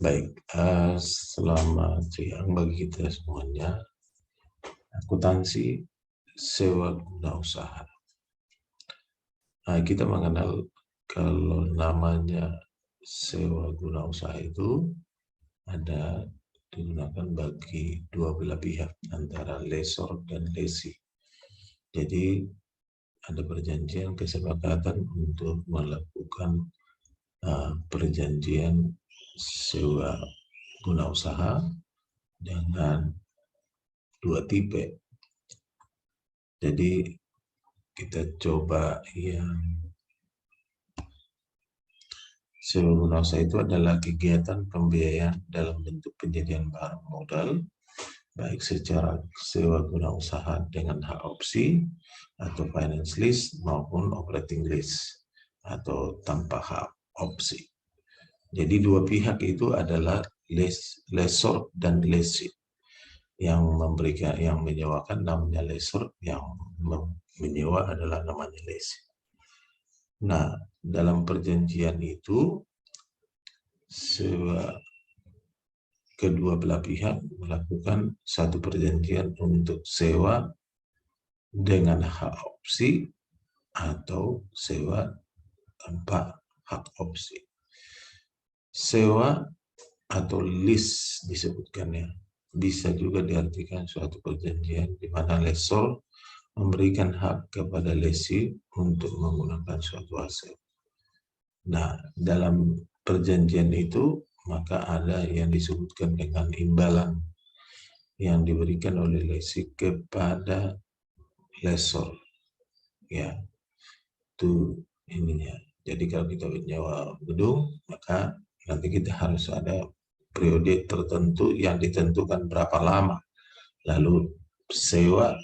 Baik, selamat siang bagi kita semuanya. Akuntansi sewa guna usaha. Kita mengenal kalau namanya sewa guna usaha itu ada digunakan bagi dua belah pihak antara lessor dan lessee. Jadi ada perjanjian kesepakatan untuk melakukan perjanjian sewa guna usaha dengan dua tipe. Jadi kita coba yang sewa guna usaha itu adalah kegiatan pembiayaan dalam bentuk penyediaan barang modal, baik secara sewa guna usaha dengan hak opsi atau finance lease maupun operating lease atau tanpa hak opsi. Jadi dua pihak itu adalah lessor dan lessee. Yang memberikan, yang menyewakan namanya lessor, yang menyewa adalah namanya lessee. Nah, dalam perjanjian itu kedua belah pihak melakukan satu perjanjian untuk sewa dengan hak opsi atau sewa tanpa hak opsi. Sewa atau lease disebutkannya. Bisa juga diartikan suatu perjanjian di mana lessor memberikan hak kepada lessee untuk menggunakan suatu aset. Nah, dalam perjanjian itu maka ada yang disebutkan dengan imbalan yang diberikan oleh lessee kepada lessor. Ya, itu ininya. Jadi kalau kita menyewa gedung, maka nanti kita harus ada periode tertentu yang ditentukan berapa lama. Lalu sewa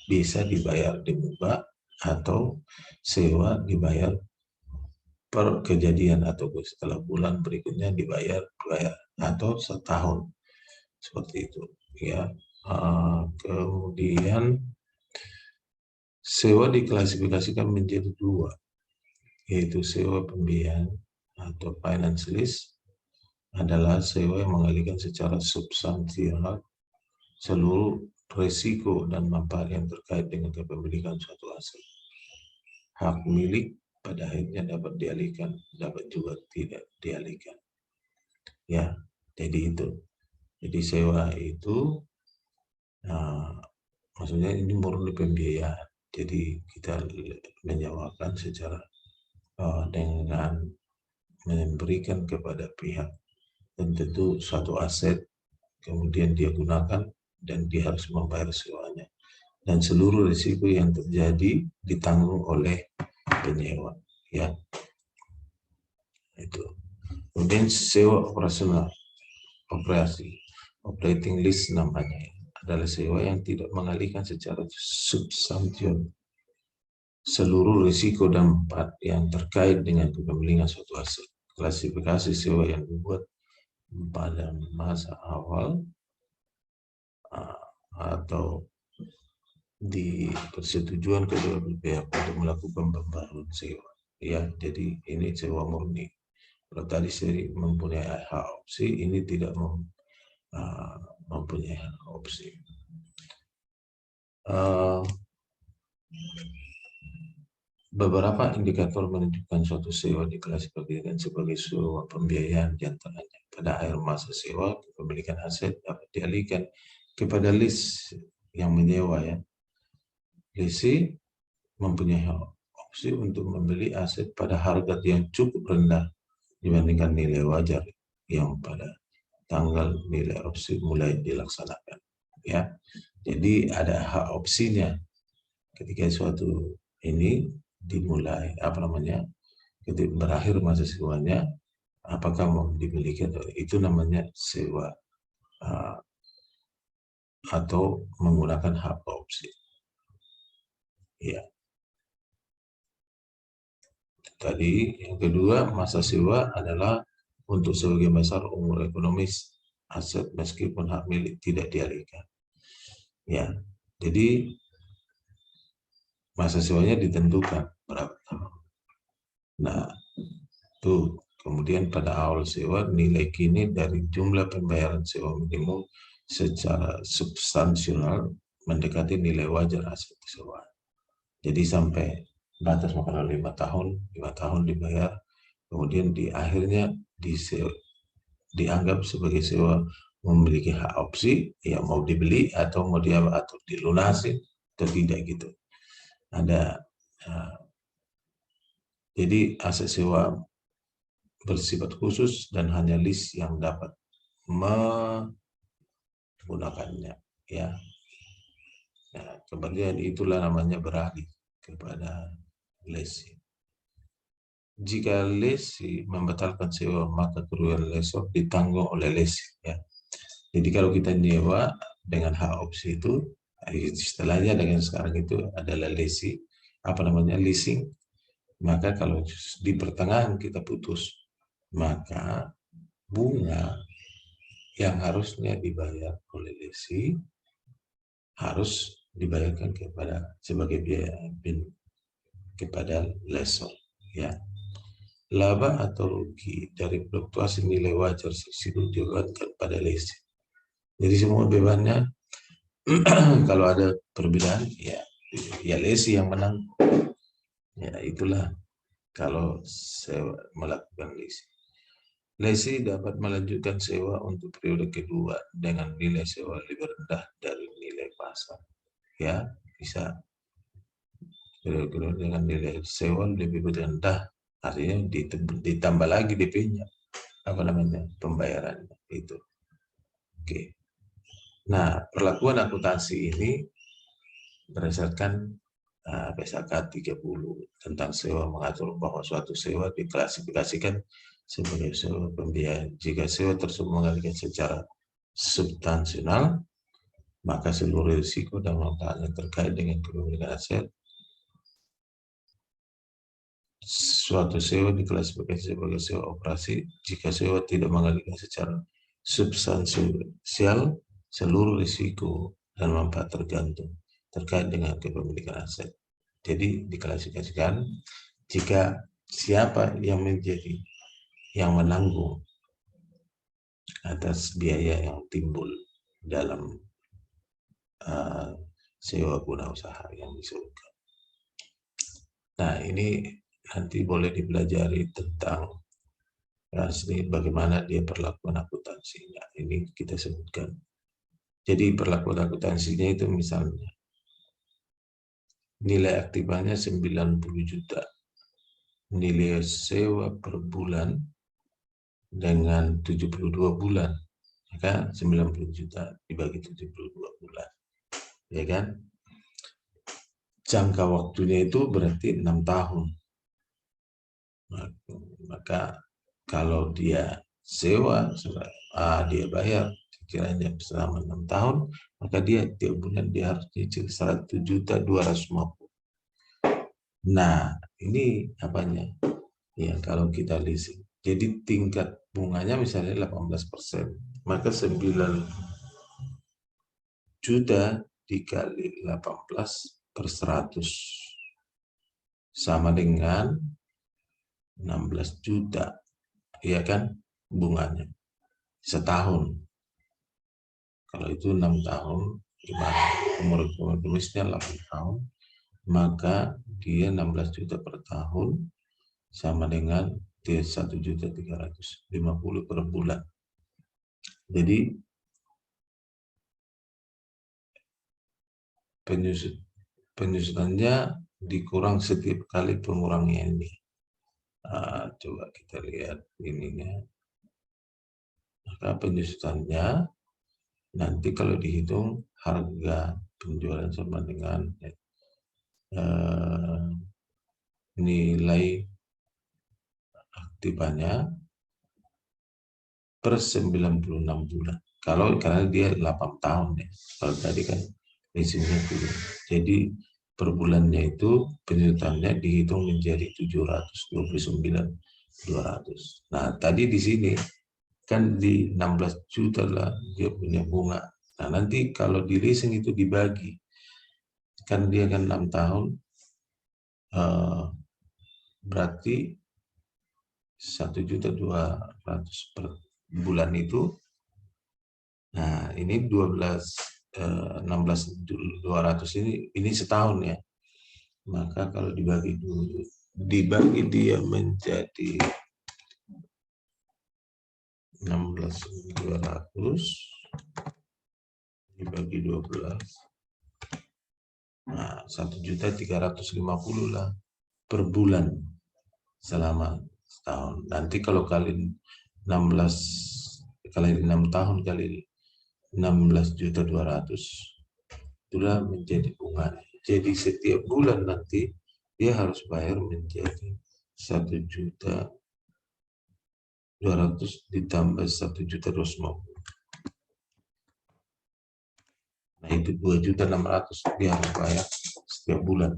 bisa dibayar di muka atau sewa dibayar per kejadian atau setelah bulan berikutnya dibayar atau setahun, seperti itu ya. Kemudian sewa diklasifikasikan menjadi dua, yaitu sewa pembiayaan atau finance lease adalah sewa yang mengalihkan secara substansial seluruh risiko dan manfaat yang terkait dengan kepemilikan suatu aset. Hak milik pada akhirnya dapat dialihkan, dapat juga tidak dialihkan. Ya, jadi itu. Jadi sewa itu, maksudnya ini murni pembiayaan. Jadi kita menyewakan secara dengan memberikan kepada pihak tentu suatu aset, kemudian dia gunakan dan dia harus membayar sewanya. Dan seluruh risiko yang terjadi ditanggung oleh penyewa, ya. Itu. Kemudian sewa operasional, operating lease namanya, adalah sewa yang tidak mengalihkan secara substansial seluruh risiko dan manfaat yang terkait dengan kepemilikan suatu aset. Klasifikasi sewa yang dibuat pada masa awal atau di persetujuan kedua belah pihak untuk melakukan pembaruan sewa. Ya, jadi ini sewa murni. Kalau tadi seri mempunyai hak opsi, ini tidak mempunyai hak opsi. Beberapa indikator menunjukkan suatu sewa diklasifikasikan sebagai sewa pembiayaan, diantaranya pada akhir masa sewa kepemilikan aset dapat dialihkan kepada lease yang menyewa, ya. Lessee mempunyai hak opsi untuk membeli aset pada harga yang cukup rendah dibandingkan nilai wajar yang pada tanggal nilai opsi mulai dilaksanakan, ya. Jadi ada hak opsinya ketika suatu ini dimulai, ketika berakhir masa sewanya, apakah mau dimiliki, itu namanya sewa atau menggunakan hak opsi, ya. Tadi yang kedua, masa sewa adalah untuk sebagian besar umur ekonomis aset meskipun hak milik tidak dialihkan, ya. Jadi masa sewanya ditentukan berapa tahun. Nah, tuh Kemudian pada awal sewa, nilai kini dari jumlah pembayaran sewa minimum secara substansial mendekati nilai wajar hasil persewaan. Jadi sampai batas makanan 5 tahun dibayar, kemudian di akhirnya dianggap sebagai sewa memiliki hak opsi, ya mau dibeli atau mau atau dilunasi atau tidak gitu. Ada jadi aset sewa bersifat khusus dan hanya list yang dapat menggunakannya, ya. Nah, kemudian itulah namanya beralih kepada lesi. Jika lesi membatalkan sewa, maka kerugian lesor ditanggung oleh lesi, ya. Jadi kalau kita nyewa dengan hak opsi itu, istilahnya dengan sekarang itu adalah lesi, leasing. Maka kalau di pertengahan kita putus, maka bunga yang harusnya dibayar oleh lesi harus dibayarkan sebagai biaya admin kepada lesor, ya. Laba atau rugi dari fluktuasi nilai wajar subsidi dibebankan pada lesi. Jadi semua bebannya kalau ada perbedaan, ya lesi yang menang. Ya itulah kalau sewa melakukan lesi. Lesi dapat melanjutkan sewa untuk periode kedua dengan nilai sewa lebih rendah dari nilai pasar. Ya, bisa periode kedua dengan nilai sewa lebih rendah, artinya ditambah lagi DP-nya, pembayarannya itu. Oke. Nah, perlakuan akuntansi ini berdasarkan PSAK 30 tentang sewa mengatur bahwa suatu sewa diklasifikasikan sebagai sewa pembiayaan. Jika sewa tersebut mengalihkan secara substansial, maka seluruh risiko dan manfaatnya terkait dengan kepemilikan aset suatu sewa diklasifikasi sebagai sewa operasi. Jika sewa tidak mengalihkan secara substansial, seluruh risiko dan manfaat terkait dengan kepemilikan aset. Jadi diklasifikasikan jika siapa yang menanggung atas biaya yang timbul dalam sewa guna usaha yang disebutkan. Nah, ini nanti boleh dipelajari tentang bagaimana dia perlakuan akuntansinya. Ini kita sebutkan. Jadi perlakuan akuntansinya itu misalnya nilai aktifanya 90 juta. Nilai sewa per bulan dengan 72 bulan. Maka 90 juta dibagi 72 bulan. Ya kan? Jangka waktunya itu berarti 6 tahun. Maka kalau dia sewa, dia bayar kiranya selama 6 tahun, maka dia tiap bulan dia harus nyicil 100.250.000. Nah, ini apanya? Ya, kalau kita leasing. Jadi tingkat bunganya misalnya 18%, maka 9 juta dikali 18/100 sama dengan 16 juta, ya kan, bunganya setahun. Kalau itu 6 tahun, gimana? Umur ekonomisnya 8 tahun, maka dia 16 juta per tahun sama dengan 1.350.000 per bulan. Jadi penyusutannya dikurang setiap kali pengurangnya ini. Coba kita lihat ininya. Maka penyusutannya nanti kalau dihitung harga penjualan sama dengan nilai aktifannya per 96 bulan. Karena dia 8 tahun ya. Kalau tadi kan leasingnya dulu. Jadi per bulannya itu penyusutannya dihitung menjadi 729.200. Nah, tadi di sini kan di 16 juta lah dia punya bunga. Nah, nanti kalau di leasing itu dibagi, kan dia kan 6 tahun, berarti 1.200.000 per bulan itu. Nah, ini 16.200 ini setahun ya. Maka kalau dibagi dia menjadi 16.200 dibagi 12. Nah, 1.350.000 lah per bulan selama setahun. Nanti kalau kali 16 kali 6 tahun kali 16.200.000 itulah menjadi bunga. Jadi setiap bulan nanti dia harus bayar menjadi 1.200.000 ditambah 1.250.000. Nah, itu 2.600.000 dia harus bayar setiap bulan.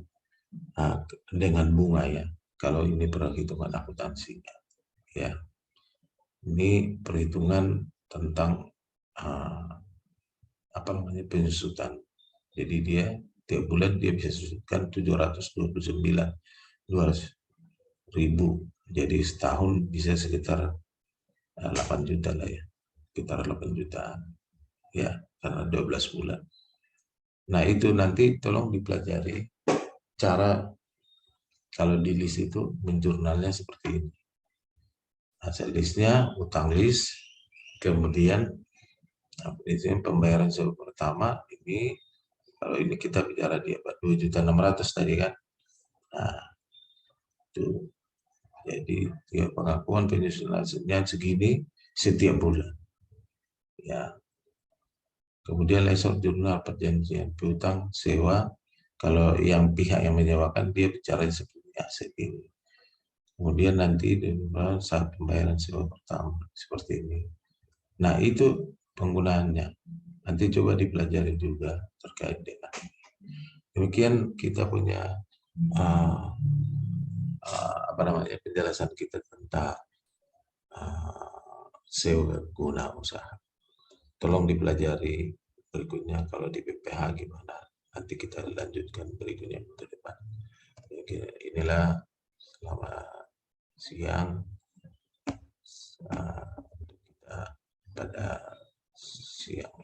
Nah, dengan bunga ya. Kalau ini perhitungan akuntansinya, ya. Ini perhitungan tentang pensusutan. Jadi dia tiap bulan dia bisa susutkan 729.200.000. Jadi setahun bisa sekitar 8 juta lah ya, sekitar 8 jutaan ya, karena 12 bulan. Nah, itu nanti tolong dipelajari cara kalau di list itu menjurnalnya seperti ini. Aset listnya, utang list, kemudian pembayaran sewa pertama ini, kalau ini kita bicara di 2.600.000 tadi kan. Nah, itu jadi pengakuan penyusunan asetnya segini setiap bulan ya. Kemudian lesor jurnal perjanjian piutang sewa, kalau yang pihak yang menyewakan dia bicara seperti aset ini. Kemudian nanti saat pembayaran sewa pertama seperti ini. Nah, itu penggunaannya. Nanti coba dipelajari juga terkait dengan ini. Demikian kita punya penjelasan kita tentang sewa guna usaha. Tolong dipelajari berikutnya kalau di BPH gimana. Nanti kita lanjutkan berikutnya ke depan. Inilah selamat siang untuk kita pada siang